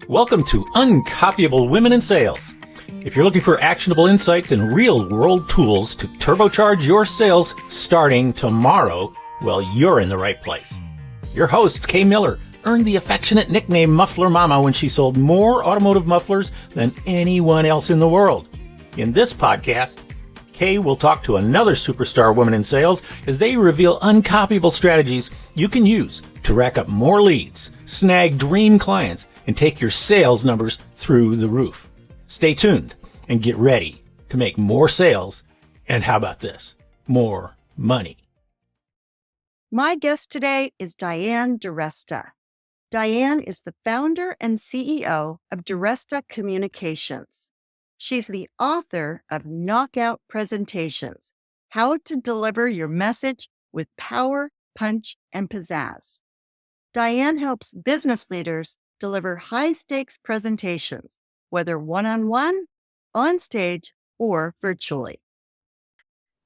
Welcome to Uncopyable Women in Sales. If you're looking for actionable insights and real-world tools to turbocharge your sales starting tomorrow, well, you're in the right place. Your host, Kay Miller, earned the affectionate nickname Muffler Mama when she sold more automotive mufflers than anyone else in the world. In this podcast, Kay will talk to another superstar woman in sales as they reveal uncopyable strategies you can use to rack up more leads, snag dream clients, and take your sales numbers through the roof. Stay tuned and get ready to make more sales and how about this? More money. My guest today is Diane DiResta. Diane is the founder and CEO of DiResta Communications. She's the author of Knockout Presentations, How to Deliver Your Message with Power, Punch, and Pizzazz. Diane helps business leaders deliver high-stakes presentations, whether one-on-one, on stage, or virtually.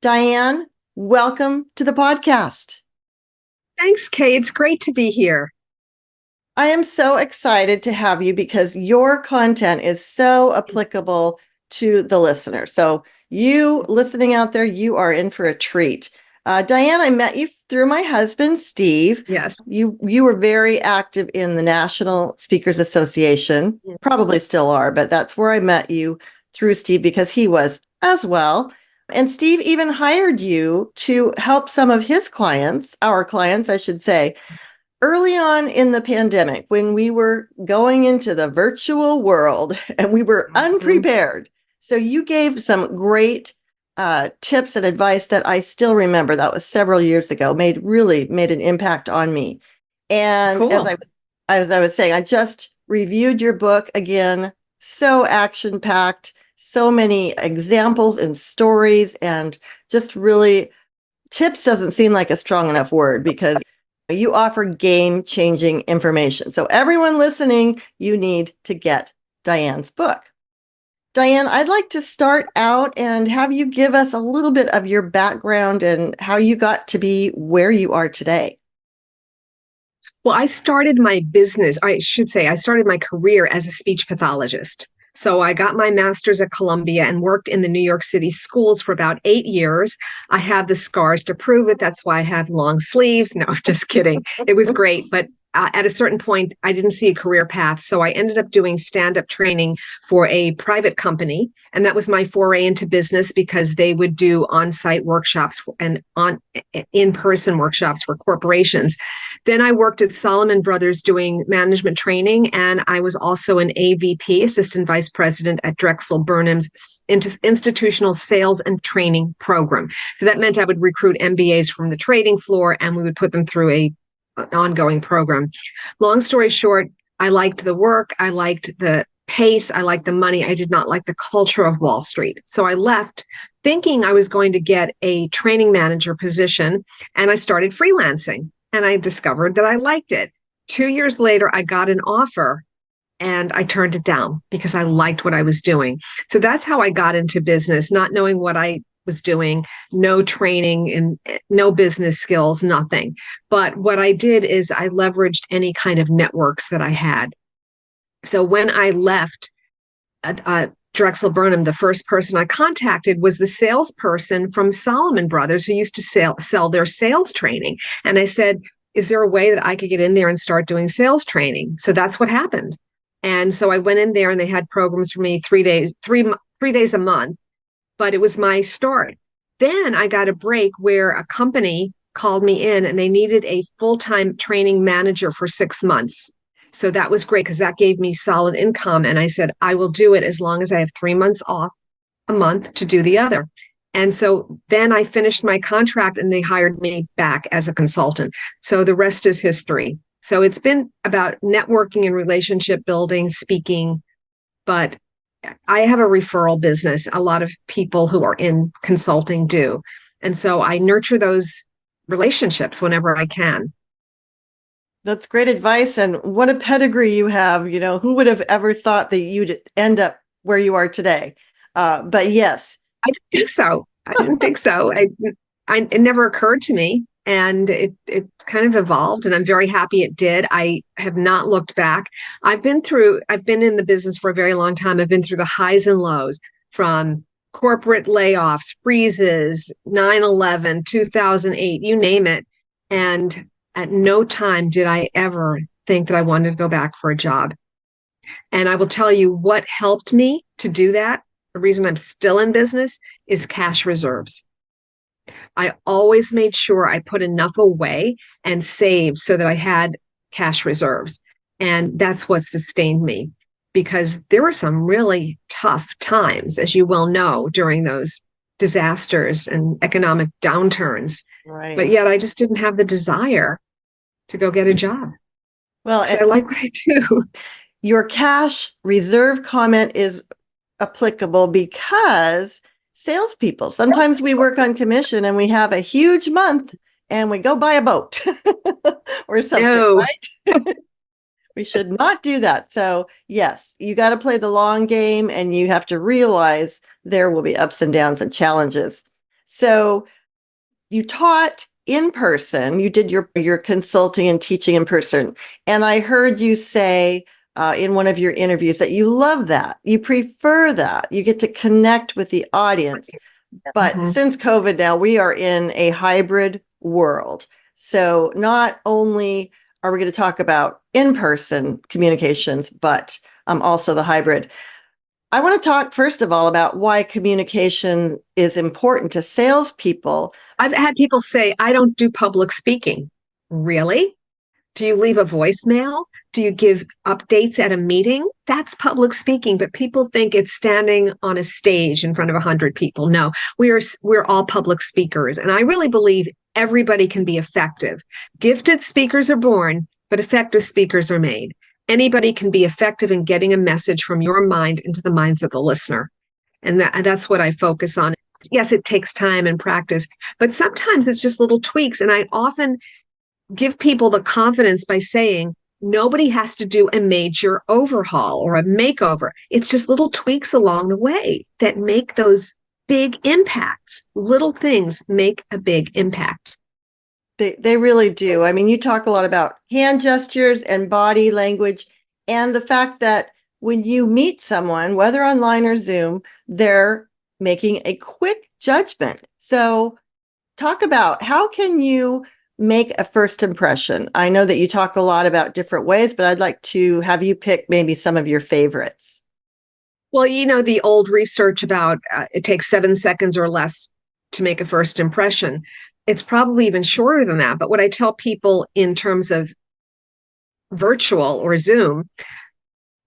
Diane, welcome to the podcast. Thanks, Kay. It's great to be here. I am so excited to have you because your content is so applicable to the listener. So you listening out there, you are in for a treat. Diane, I met you through my husband, Steve. Yes. You were very active in the National Speakers Association, probably still are, but that's where I met you through Steve because he was as well. And Steve even hired you to help some of his clients, our clients, I should say, early on in the pandemic when we were going into the virtual world and we were unprepared. So you gave some great tips and advice that I still remember. That was several years ago, made an impact on me. And cool. as I was saying, I just reviewed your book again, so action-packed, so many examples and stories, and just really, tips doesn't seem like a strong enough word because you offer game-changing information. So everyone listening, you need to get Diane's book. Diane, I'd like to start out and have you give us a little bit of your background and how you got to be where you are today. Well, I started my career as a speech pathologist. So I got my master's at Columbia and worked in the New York City schools for about 8 years. I have the scars to prove it. That's why I have long sleeves. No, just kidding. It was great. But at a certain point, I didn't see a career path. So I ended up doing stand-up training for a private company. And that was my foray into business because they would do on-site workshops and in-person workshops for corporations. Then I worked at Salomon Brothers doing management training. And I was also an AVP, Assistant Vice President at Drexel Burnham's institutional sales and training program. So that meant I would recruit MBAs from the trading floor and we would put them through an ongoing program. Long story short, I liked the work. I liked the pace. I liked the money. I did not like the culture of Wall Street. So I left thinking I was going to get a training manager position and I started freelancing and I discovered that I liked it. 2 years later, I got an offer and I turned it down because I liked what I was doing. So that's how I got into business, not knowing what I was doing, no training and no business skills, nothing. But what I did is I leveraged any kind of networks that I had. So when I left Drexel Burnham, the first person I contacted was the salesperson from Salomon Brothers who used to sell their sales training. And I said, is there a way that I could get in there and start doing sales training? So that's what happened. And so I went in there and they had programs for me 3 days a month. But it was my start. Then I got a break where a company called me in and they needed a full-time training manager for 6 months. So that was great because that gave me solid income. And I said, I will do it as long as I have 3 months off a month to do the other. And so then I finished my contract and they hired me back as a consultant. So the rest is history. So it's been about networking and relationship building, speaking, but I have a referral business. A lot of people who are in consulting do. And so I nurture those relationships whenever I can. That's great advice. And what a pedigree you have. You know, who would have ever thought that you'd end up where you are today? But yes. I didn't think so. It never occurred to me. And it kind of evolved, and I'm very happy it did. I have not looked back. I've been in the business for a very long time. I've been through the highs and lows, from corporate layoffs, freezes, 9/11, 2008, you name it. And at no time did I ever think that I wanted to go back for a job. And I will tell you what helped me to do that. The reason I'm still in business is cash reserves. I always made sure I put enough away and saved so that I had cash reserves. And that's what sustained me, because there were some really tough times, as you well know, during those disasters and economic downturns. Right. But yet I just didn't have the desire to go get a job. Well, I like what I do. Your cash reserve comment is applicable because salespeople, sometimes we work on commission and we have a huge month and we go buy a boat or something, No. right? We should not do that. So yes, you got to play the long game, and you have to realize there will be ups and downs and challenges. So you taught in person, you did your consulting and teaching in person. And I heard you say in one of your interviews that you love that. You prefer that. You get to connect with the audience. But since COVID now, we are in a hybrid world. So not only are we going to talk about in-person communications, but also the hybrid. I want to talk, first of all, about why communication is important to salespeople. I've had people say, I don't do public speaking. Really? Do you leave a voicemail? Do you give updates at a meeting? That's public speaking, but people think it's standing on a stage in front of 100 people. No, we're all public speakers. And I really believe everybody can be effective. Gifted speakers are born, but effective speakers are made. Anybody can be effective in getting a message from your mind into the minds of the listener. And that's what I focus on. Yes, it takes time and practice, but sometimes it's just little tweaks. And I often give people the confidence by saying, nobody has to do a major overhaul or a makeover. It's just little tweaks along the way that make those big impacts. Little things make a big impact. They really do. I mean, you talk a lot about hand gestures and body language, and the fact that when you meet someone, whether online or Zoom, they're making a quick judgment. So talk about, how can you make a first impression? I know that you talk a lot about different ways, but I'd like to have you pick maybe some of your favorites. Well, you know, the old research about it takes 7 seconds or less to make a first impression. It's probably even shorter than that. But what I tell people in terms of virtual or Zoom,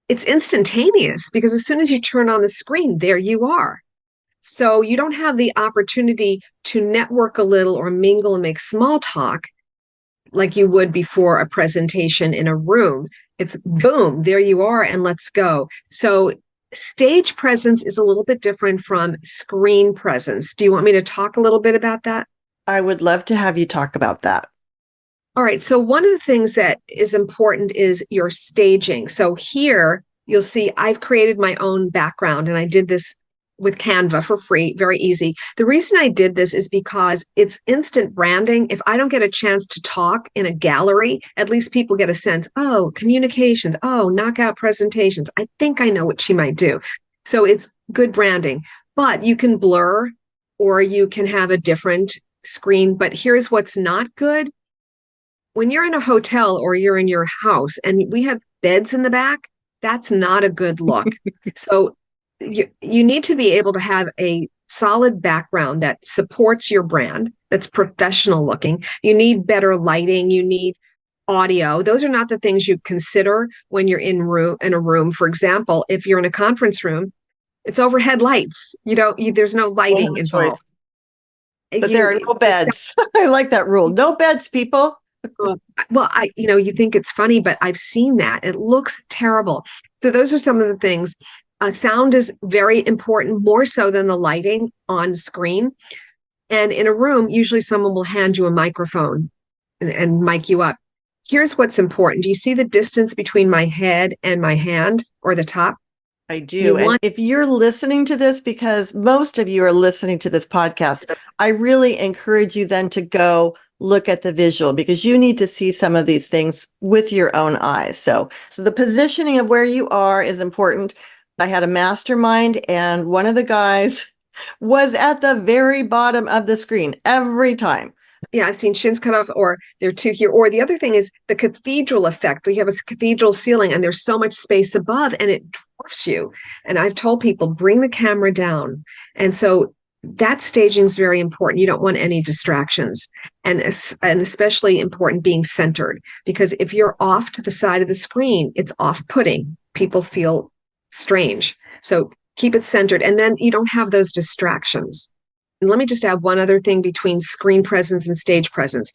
it's instantaneous, because as soon as you turn on the screen, there you are. So you don't have the opportunity to network a little or mingle and make small talk like you would before a presentation in a room. It's boom, there you are, and let's go. So stage presence is a little bit different from screen presence. Do you want me to talk a little bit about that? I would love to have you talk about that. All right. So one of the things that is important is your staging. So here you'll see I've created my own background, and I did this with Canva for free, very easy. The reason I did this is because it's instant branding. If I don't get a chance to talk in a gallery, at least people get a sense, oh, communications, oh, knockout presentations. I think I know what she might do. So it's good branding, but you can blur or you can have a different screen. But here's what's not good. When you're in a hotel or you're in your house and we have beds in the back, that's not a good look. So you need to be able to have a solid background that supports your brand, that's professional looking. You need better lighting. You need audio. Those are not the things you consider when you're in a room. For example, if you're in a conference room, it's overhead lights. There's no lighting involved. But there are no beds. I like that rule. No beds, people. Well, you think it's funny, but I've seen that. It looks terrible. So those are some of the things. Sound is very important, more so than the lighting on screen. And in a room, usually someone will hand you a microphone and mic you up. Here's what's important. Do you see the distance between my head and my hand, or the top? I do. And if you're listening to this, because most of you are listening to this podcast, I really encourage you then to go look at the visual, because you need to see some of these things with your own eyes. So the positioning of where you are is important. I had a mastermind, and one of the guys was at the very bottom of the screen every time. Yeah, I've seen shins cut off, or they're too here. Or the other thing is the cathedral effect. You have a cathedral ceiling and there's so much space above and it dwarfs you. And I've told people, bring the camera down. And so that staging is very important. You don't want any distractions. And especially important being centered, because if you're off to the side of the screen, it's off-putting. People feel strange. So keep it centered. And then you don't have those distractions. And let me just add one other thing between screen presence and stage presence.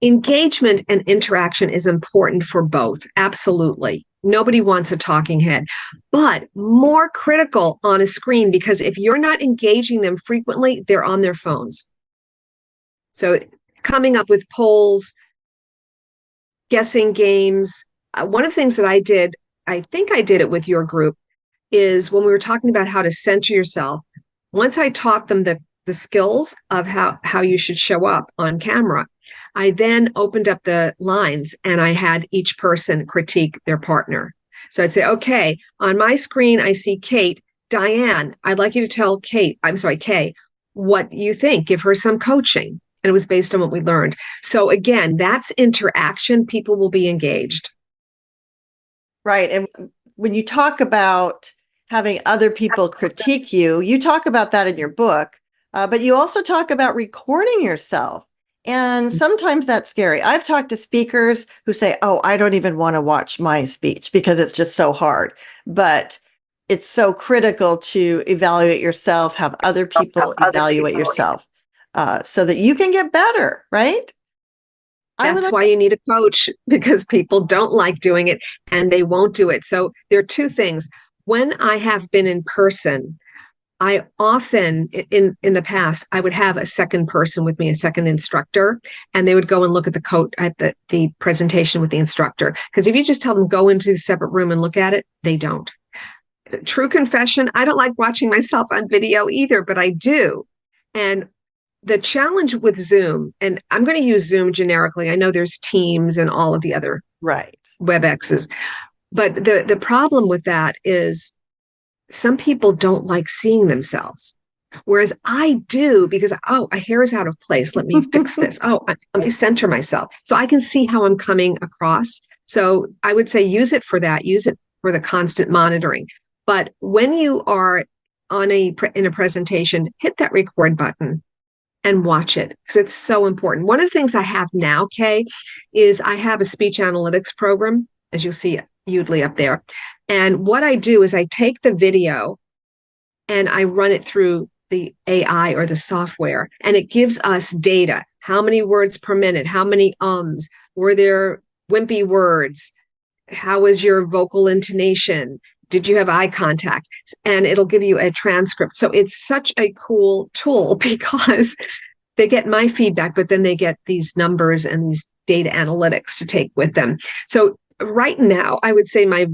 Engagement and interaction is important for both. Absolutely. Nobody wants a talking head, but more critical on a screen, because if you're not engaging them frequently, they're on their phones. So coming up with polls, guessing games. One of the things that I did, I think I did it with your group, is when we were talking about how to center yourself, once I taught them the skills of how you should show up on camera, I then opened up the lines and I had each person critique their partner. So I'd say, okay, on my screen, I see Kate. Diane, I'd like you to tell Kay, what you think. Give her some coaching. And it was based on what we learned. So again, that's interaction. People will be engaged. Right. And when you talk about having other people critique you, you talk about that in your book. But you also talk about recording yourself. And sometimes that's scary. I've talked to speakers who say, oh, I don't even want to watch my speech because it's just so hard. But it's so critical to evaluate yourself, have other people evaluate yourself so that you can get better, right? That's why you need a coach, because people don't like doing it and they won't do it. So there are two things. When I have been in person, I often, in the past, I would have a second person with me, a second instructor, and they would go and look at the presentation with the instructor. Because if you just tell them go into the separate room and look at it, they don't. True confession, I don't like watching myself on video either, but I do. And the challenge with Zoom, and I'm going to use Zoom generically. I know there's Teams and all of the other WebExes, but the problem with that is some people don't like seeing themselves, whereas I do, because, a hair is out of place. Let me fix this. Let me center myself so I can see how I'm coming across. So I would say use it for that. Use it for the constant monitoring. But when you are in a presentation, hit that record button and watch it, because it's so important. One of the things I have now, Kay, is I have a speech analytics program, as you'll see Udly up there. And what I do is I take the video and I run it through the AI or the software, and it gives us data. How many words per minute? How many ums? Were there wimpy words? How was your vocal intonation? Did you have eye contact? And it'll give you a transcript. So it's such a cool tool, because they get my feedback, but then they get these numbers and these data analytics to take with them. So right now, I would say my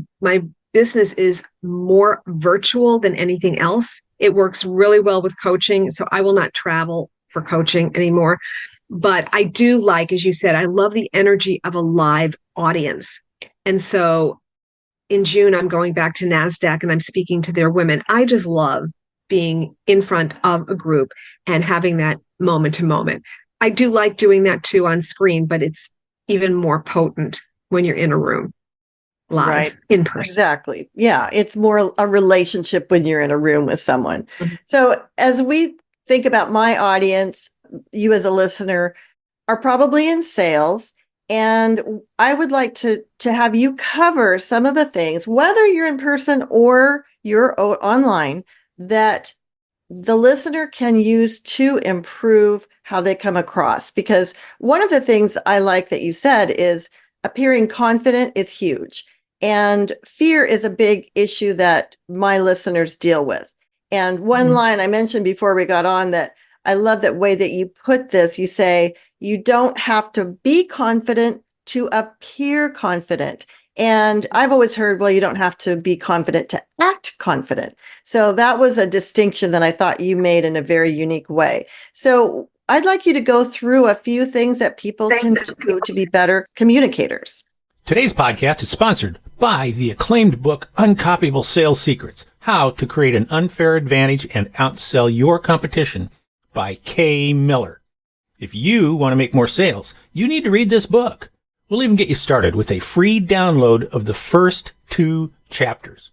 business is more virtual than anything else. It works really well with coaching. So I will not travel for coaching anymore. But I do like, as you said, I love the energy of a live audience. And so in June, I'm going back to NASDAQ and I'm speaking to their women. I just love being in front of a group and having that moment to moment. I do like doing that too on screen, but it's even more potent when you're in a room live, in person. Exactly. Yeah. It's more a relationship when you're in a room with someone. Mm-hmm. So as we think about my audience, you as a listener are probably in sales. And I would like to have you cover some of the things, whether you're in person or you're online, that the listener can use to improve how they come across. Because one of the things I like that you said is appearing confident is huge. And fear is a big issue that my listeners deal with. And one line I mentioned before we got on that I love that way that you put this. You say, you don't have to be confident to appear confident. And I've always heard, well, you don't have to be confident to act confident. So that was a distinction that I thought you made in a very unique way. So I'd like you to go through a few things that people can do to be better communicators. Today's podcast is sponsored by the acclaimed book, Uncopyable Sales Secrets, How to Create an Unfair Advantage and Outsell Your Competition by Kay Miller. If you want to make more sales, you need to read this book. We'll even get you started with a free download of the first 2 chapters.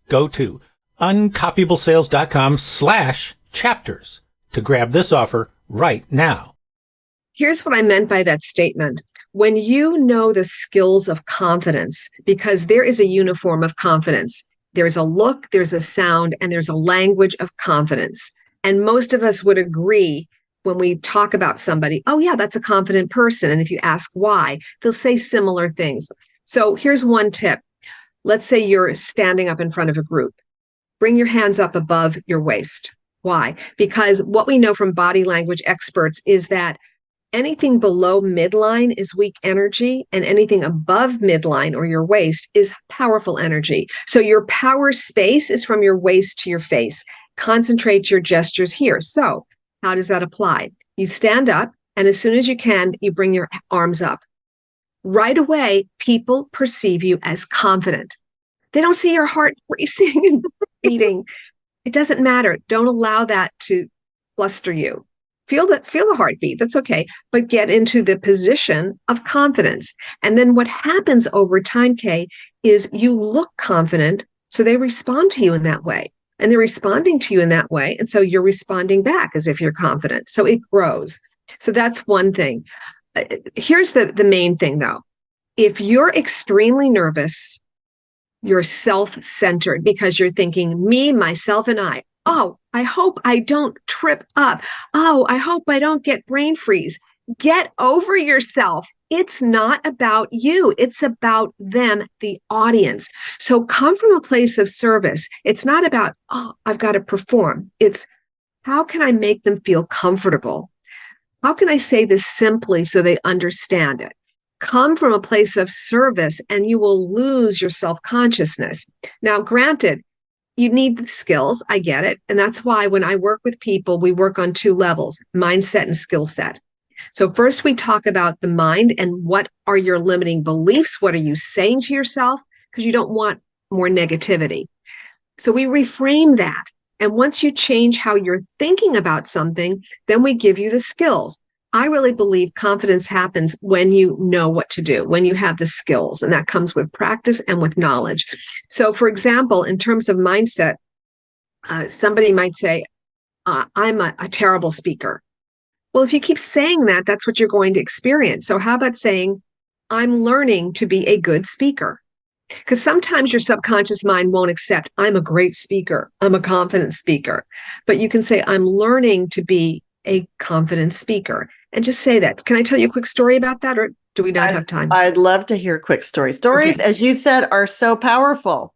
Go to uncopyablesales.com/chapters to grab this offer right now. Here's what I meant by that statement. When you know the skills of confidence, because there is a uniform of confidence, there's a look, there's a sound, and there's a language of confidence. And most of us would agree when we talk about somebody, oh yeah, that's a confident person. And if you ask why, they'll say similar things. So here's one tip. Let's say you're standing up in front of a group. Bring your hands up above your waist. Why? Because what we know from body language experts is that anything below midline is weak energy, and anything above midline or your waist is powerful energy. So your power space is from your waist to your face. Concentrate your gestures here. So how does that apply? You stand up, and as soon as you can, you bring your arms up. Right away, people perceive you as confident. They don't see your heart racing and beating. It doesn't matter. Don't allow that to fluster you. Feel the heartbeat. That's okay. But get into the position of confidence. And then what happens over time, Kay, is you look confident, so they respond to you in that way. And they're responding to you in that way. And so you're responding back as if you're confident. So it grows. So that's one thing. Here's the main thing, though. If you're extremely nervous, you're self-centered because you're thinking me, myself, and I. Oh, I hope I don't trip up. Oh, I hope I don't get brain freeze. Get over yourself. It's not about you. It's about them, the audience. So come from a place of service. It's not about, oh, I've got to perform. It's how can I make them feel comfortable? How can I say this simply so they understand it? Come from a place of service and you will lose your self-consciousness. Now, granted, you need the skills. I get it. And that's why when I work with people, we work on 2 levels, mindset and skill set. So first we talk about the mind and what are your limiting beliefs? What are you saying to yourself? Because you don't want more negativity. So we reframe that. And once you change how you're thinking about something, then we give you the skills. I really believe confidence happens when you know what to do, when you have the skills, and that comes with practice and with knowledge. So for example, in terms of mindset, somebody might say, I'm a terrible speaker. Well, if you keep saying that, that's what you're going to experience. So how about saying, I'm learning to be a good speaker? Because sometimes your subconscious mind won't accept, I'm a great speaker, I'm a confident speaker. But you can say, I'm learning to be a confident speaker. And just say that. Can I tell you a quick story about that, or do we not have time? I'd love to hear quick stories. Stories, okay, as you said, are so powerful.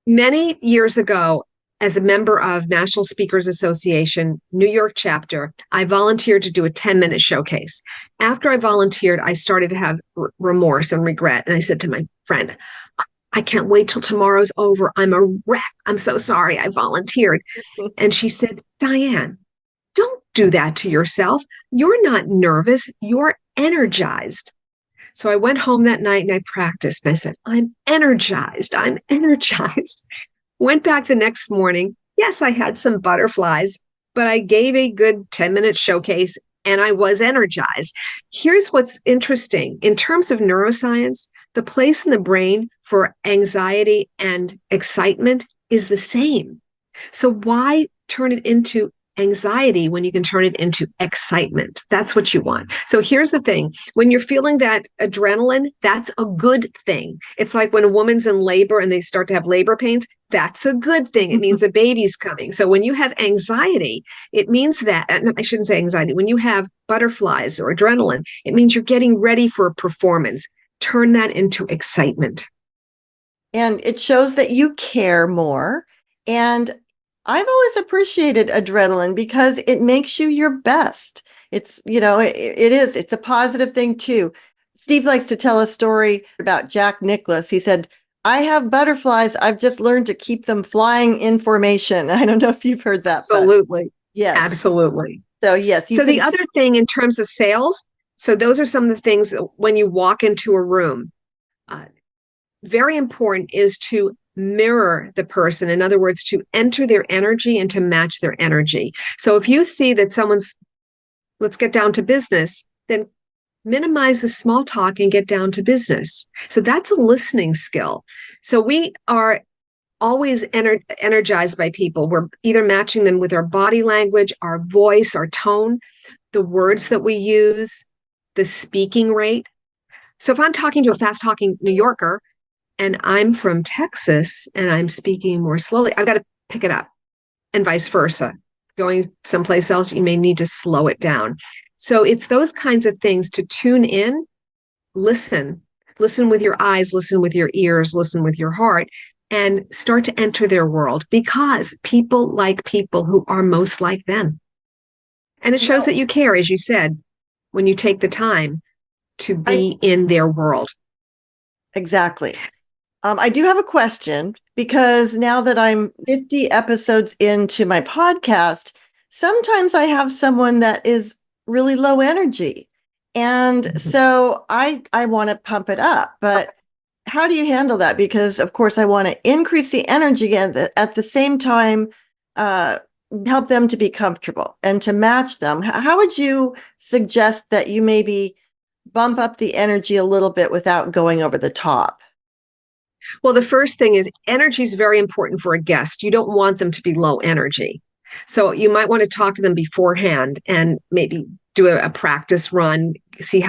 Many years ago, as a member of National Speakers Association, New York chapter, I volunteered to do a 10-minute showcase. After I volunteered, I started to have remorse and regret. And I said to my friend, I can't wait till tomorrow's over. I'm a wreck. I'm so sorry I volunteered. And she said, Diane, don't do that to yourself. You're not nervous. You're energized. So I went home that night and I practiced. And I said, I'm energized. I'm energized. Went back the next morning. Yes, I had some butterflies, but I gave a good 10-minute showcase and I was energized. Here's what's interesting. In terms of neuroscience, the place in the brain for anxiety and excitement is the same. So why turn it into anxiety when you can turn it into excitement? That's what you want. So here's the thing. When you're feeling that adrenaline, that's a good thing. It's like when a woman's in labor and they start to have labor pains, that's a good thing. It means a baby's coming. So when you have anxiety, it means that, I shouldn't say anxiety, when you have butterflies or adrenaline, it means you're getting ready for a performance. Turn that into excitement. And it shows that you care more. And I've always appreciated adrenaline because it makes you your best. It's, it's a positive thing too. Steve likes to tell a story about Jack Nicklaus. He said, I have butterflies. I've just learned to keep them flying in formation. I don't know if you've heard that, but Absolutely. yes. Absolutely. So yes. So the other thing in terms of sales, so those are some of the things when you walk into a room, very important is to mirror the person. In other words, to enter their energy and to match their energy. So if you see that someone's, let's get down to business, then minimize the small talk and get down to business. So that's a listening skill. So we are always energized by people. We're either matching them with our body language, our voice, our tone, the words that we use, the speaking rate. So if I'm talking to a fast talking New Yorker and I'm from Texas and I'm speaking more slowly, I've got to pick it up, and vice versa. Going someplace else, you may need to slow it down. So it's those kinds of things to tune in, listen with your eyes, listen with your ears, listen with your heart, and start to enter their world, because people like people who are most like them. And it shows that you care, as you said, when you take the time to be in their world. Exactly. I do have a question, because now that I'm 50 episodes into my podcast, sometimes I have someone that is really low energy. And so I want to pump it up, but how do you handle that? Because of course I want to increase the energy and at the same time, help them to be comfortable and to match them. How would you suggest that you maybe bump up the energy a little bit without going over the top? Well, the first thing is energy is very important for a guest. You don't want them to be low energy. So you might want to talk to them beforehand and maybe do a practice run, see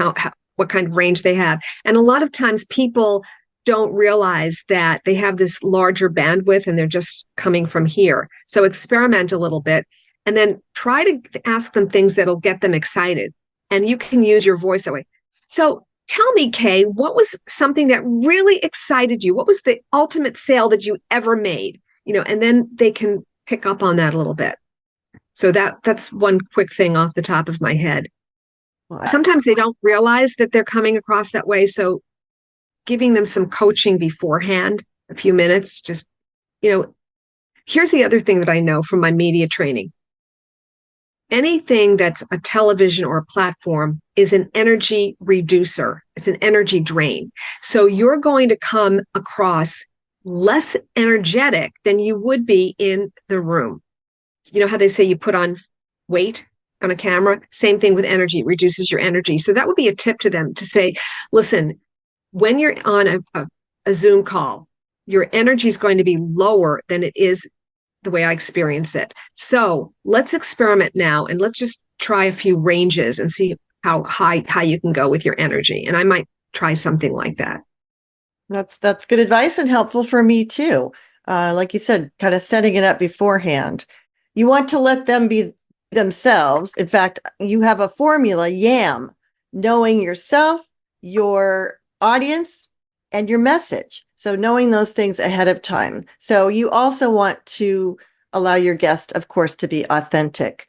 what kind of range they have. And a lot of times people don't realize that they have this larger bandwidth and they're just coming from here. So experiment a little bit and then try to ask them things that'll get them excited. And you can use your voice that way. So tell me, Kay, what was something that really excited you? What was the ultimate sale that you ever made? And then they can pick up on that a little bit. So that's one quick thing off the top of my head. Sometimes they don't realize that they're coming across that way. So giving them some coaching beforehand, a few minutes, just, here's the other thing that I know from my media training. Anything that's a television or a platform is an energy reducer. It's an energy drain. So you're going to come across less energetic than you would be in the room. You know how they say you put on weight on a camera? Same thing with energy, it reduces your energy. So that would be a tip to them to say, listen, when you're on a Zoom call, your energy is going to be lower than it is the way I experience it. So let's experiment now and let's just try a few ranges and see how high you can go with your energy. And I might try something like that. That's good advice and helpful for me too. Like you said, kind of setting it up beforehand. You want to let them be themselves. In fact, you have a formula, YAM, knowing yourself, your audience, and your message. So knowing those things ahead of time. So you also want to allow your guest, of course, to be authentic.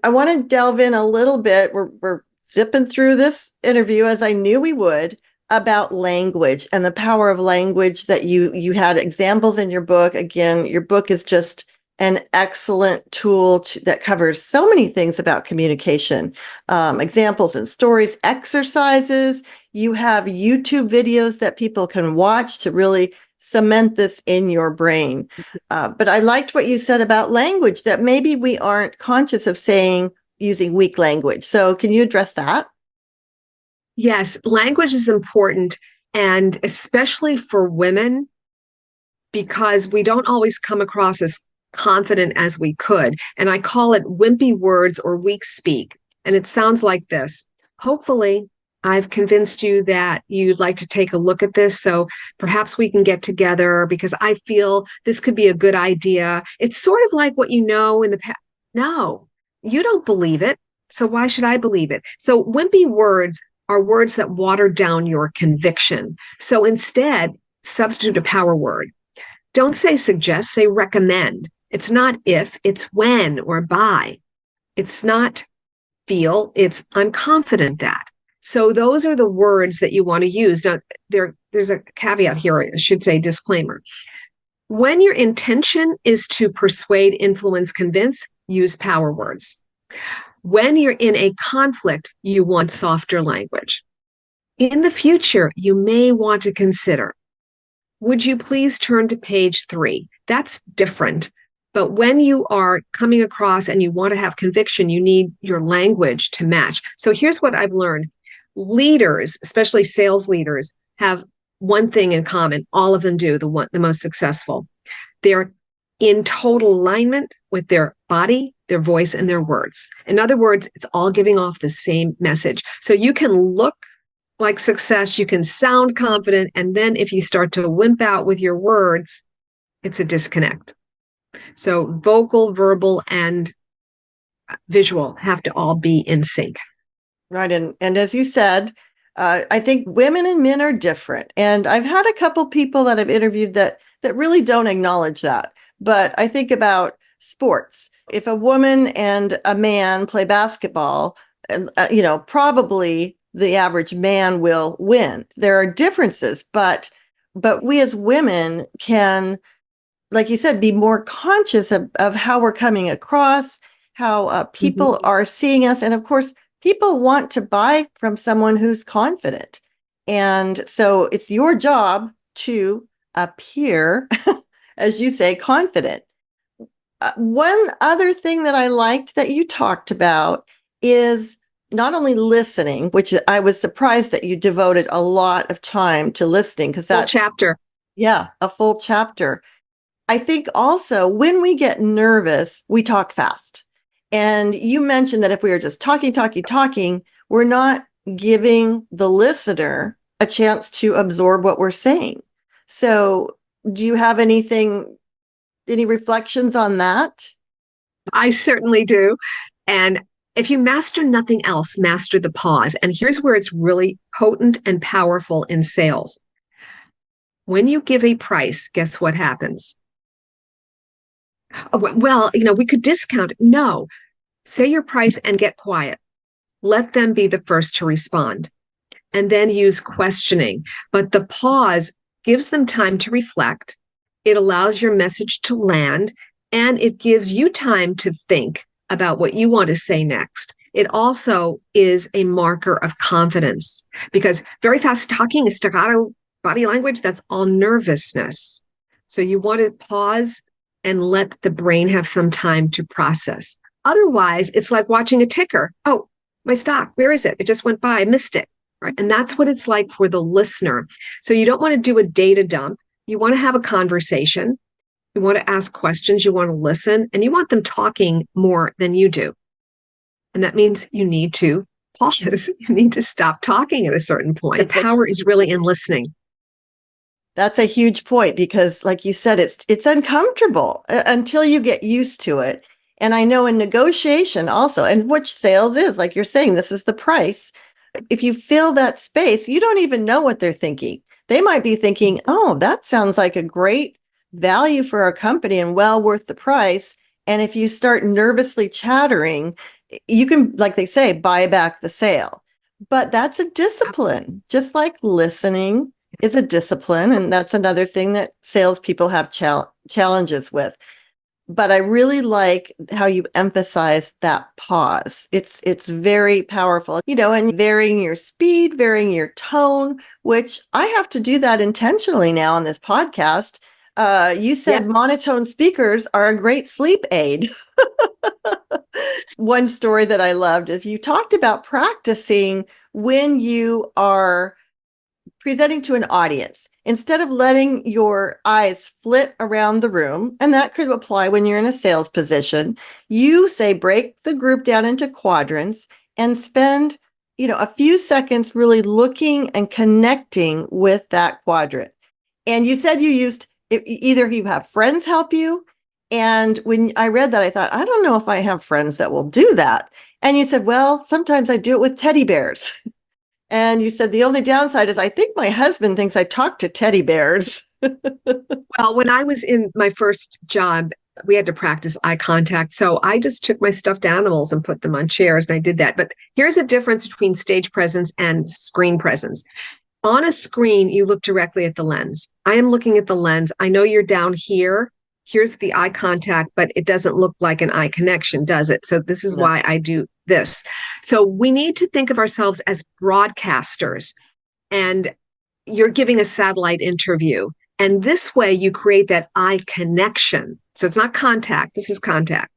I want to delve in a little bit. We're zipping through this interview, as I knew we would, about language and the power of language that you had examples in your book. Again, your book is just an excellent tool that covers so many things about communication, examples and stories, exercises. You have YouTube videos that people can watch to really cement this in your brain. But I liked what you said about language, that maybe we aren't conscious of using weak language. So can you address that? Yes, language is important, and especially for women, because we don't always come across as confident as we could. And I call it wimpy words or weak speak. And it sounds like this. Hopefully, I've convinced you that you'd like to take a look at this. So perhaps we can get together because I feel this could be a good idea. It's sort of like what you know in the past. No, you don't believe it. So why should I believe it? So wimpy words are words that water down your conviction. So instead, substitute a power word. Don't say suggest, say recommend. It's not if, it's when or by. It's not feel, it's I'm confident that. So those are the words that you want to use. Now, there's a caveat here, I should say disclaimer. When your intention is to persuade, influence, convince, use power words. When you're in a conflict, you want softer language. In the future, you may want to consider, would you please turn to page 3? That's different. But when you are coming across and you want to have conviction, you need your language to match. So here's what I've learned. Leaders, especially sales leaders, have one thing in common. All of them do, the most successful. They're in total alignment with their body, their voice, and their words. In other words, it's all giving off the same message. So you can look like success, you can sound confident, and then if you start to wimp out with your words, it's a disconnect. So vocal, verbal, and visual have to all be in sync. Right. And as you said, I think women and men are different. And I've had a couple people that I've interviewed that really don't acknowledge that. But I think about sports. If a woman and a man play basketball, probably the average man will win. There are differences, but we as women can, like you said, be more conscious of how we're coming across, how people are seeing us. And of course, people want to buy from someone who's confident. And so it's your job to appear, as you say, confident. One other thing that I liked that you talked about is not only listening, which I was surprised that you devoted a lot of time to listening, because that's full chapter. Yeah, a full chapter. I think also when we get nervous, we talk fast. And you mentioned that if we are just talking, we're not giving the listener a chance to absorb what we're saying. So do you have any reflections on that? I certainly do. And if you master nothing else, master the pause. And here's where it's really potent and powerful in sales. When you give a price, guess what happens? Well, we could discount it. No, say your price and get quiet. Let them be the first to respond, and then use questioning. But the pause gives them time to reflect. It allows your message to land, and it gives you time to think about what you want to say next. It also is a marker of confidence, because very fast talking is staccato body language. That's all nervousness. So you want to pause and let the brain have some time to process. Otherwise, it's like watching a ticker. Oh, my stock, where is it? It just went by, I missed it. Right? And that's what it's like for the listener. So you don't want to do a data dump. You want to have a conversation. You want to ask questions. You want to listen, and you want them talking more than you do. And that means you need to pause. You need to stop talking at a certain point. The power is really in listening. That's a huge point, because like you said, it's uncomfortable until you get used to it. And I know in negotiation also, and which sales is, like you're saying, this is the price. If you fill that space, you don't even know what they're thinking. They might be thinking, oh, that sounds like a great value for our company and well worth the price. And if you start nervously chattering, you can, like they say, buy back the sale. But that's a discipline, just like listening is a discipline. And that's another thing that salespeople have challenges with. But I really like how you emphasize that pause. It's very powerful, and varying your speed, varying your tone, which I have to do that intentionally now on this podcast. You said monotone speakers are a great sleep aid. One story that I loved is you talked about practicing when you are presenting to an audience. Instead of letting your eyes flit around the room, and that could apply when you're in a sales position, you say break the group down into quadrants and spend, a few seconds really looking and connecting with that quadrant. And you said you used either you have friends help you. And when I read that, I thought, I don't know if I have friends that will do that. And you said, well, sometimes I do it with teddy bears. And you said the only downside is I think my husband thinks I talk to teddy bears. Well, when I was in my first job we had to practice eye contact. So I just took my stuffed animals and put them on chairs, and I did that. But here's a difference between stage presence and screen presence. On a screen, you look directly at the lens. I am looking at the lens. I know you're down here. Here's the eye contact, but it doesn't look like an eye connection, does it? So this is why I do this. So we need to think of ourselves as broadcasters, and you're giving a satellite interview. And this way you create that eye connection. So it's not contact. This is contact.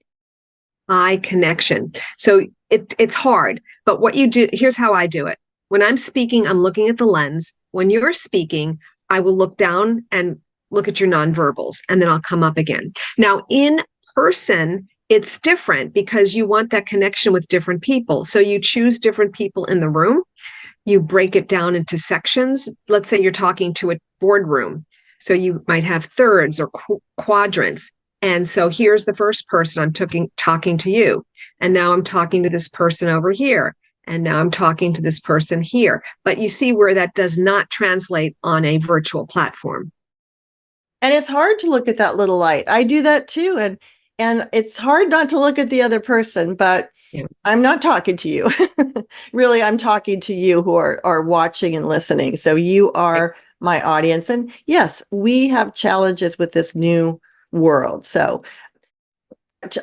Eye connection. So it's hard, but what you do, here's how I do it. When I'm speaking, I'm looking at the lens. When you're speaking, I will look down and look at your nonverbals, and then I'll come up again. Now, in person, it's different because you want that connection with different people. So you choose different people in the room. You break it down into sections. Let's say you're talking to a boardroom. So you might have thirds or quadrants. And so here's the first person. I'm talking to you. And now I'm talking to this person over here. And now I'm talking to this person here. But you see where that does not translate on a virtual platform. And it's hard to look at that little light. I do that too. And it's hard not to look at the other person, but I'm not talking to you. Really, I'm talking to you who are watching and listening. So you are my audience. And yes, we have challenges with this new world. So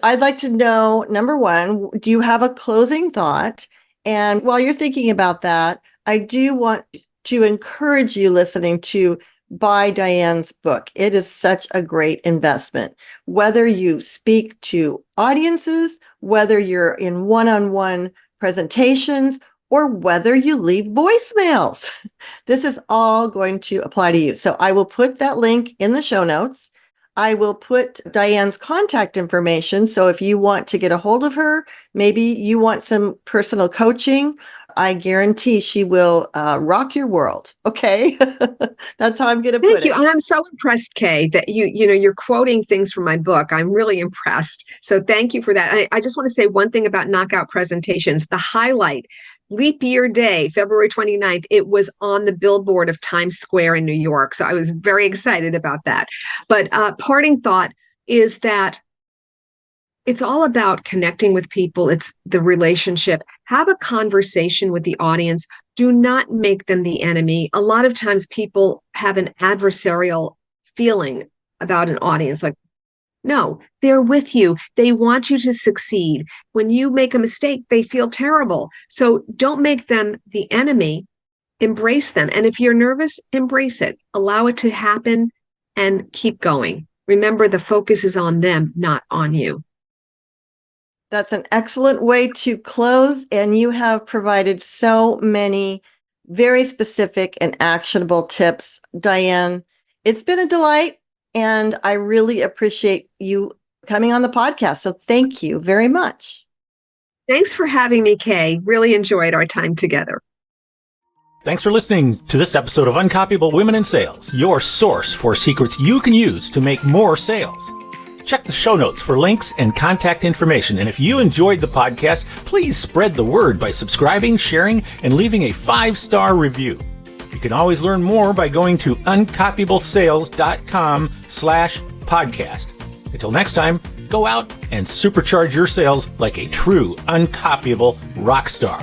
I'd like to know, number one, do you have a closing thought? And while you're thinking about that, I do want to encourage you listening to buy Diane's book. It is such a great investment. Whether you speak to audiences, whether you're in one-on-one presentations, or whether you leave voicemails, this is all going to apply to you. So I will put that link in the show notes. I will put Diane's contact information. So if you want to get a hold of her, maybe you want some personal coaching, I guarantee she will rock your world. Okay. That's how I'm going to put it. Thank you. And I'm so impressed, Kay, that you're quoting things from my book. I'm really impressed. So thank you for that. I just want to say one thing about knockout presentations. The highlight, leap year day, February 29th, it was on the billboard of Times Square in New York. So I was very excited about that. But parting thought is that it's all about connecting with people. It's the relationship. Have a conversation with the audience. Do not make them the enemy. A lot of times people have an adversarial feeling about an audience. Like, no, they're with you. They want you to succeed. When you make a mistake, they feel terrible. So don't make them the enemy. Embrace them. And if you're nervous, embrace it. Allow it to happen and keep going. Remember, the focus is on them, not on you. That's an excellent way to close. And you have provided so many very specific and actionable tips. Diane, it's been a delight. And I really appreciate you coming on the podcast. So thank you very much. Thanks for having me, Kay. Really enjoyed our time together. Thanks for listening to this episode of Uncopyable Women in Sales, your source for secrets you can use to make more sales. Check the show notes for links and contact information. And if you enjoyed the podcast, please spread the word by subscribing, sharing, and leaving a 5-star review. You can always learn more by going to uncopyablesales.com/podcast. Until next time, go out and supercharge your sales like a true uncopyable rock star.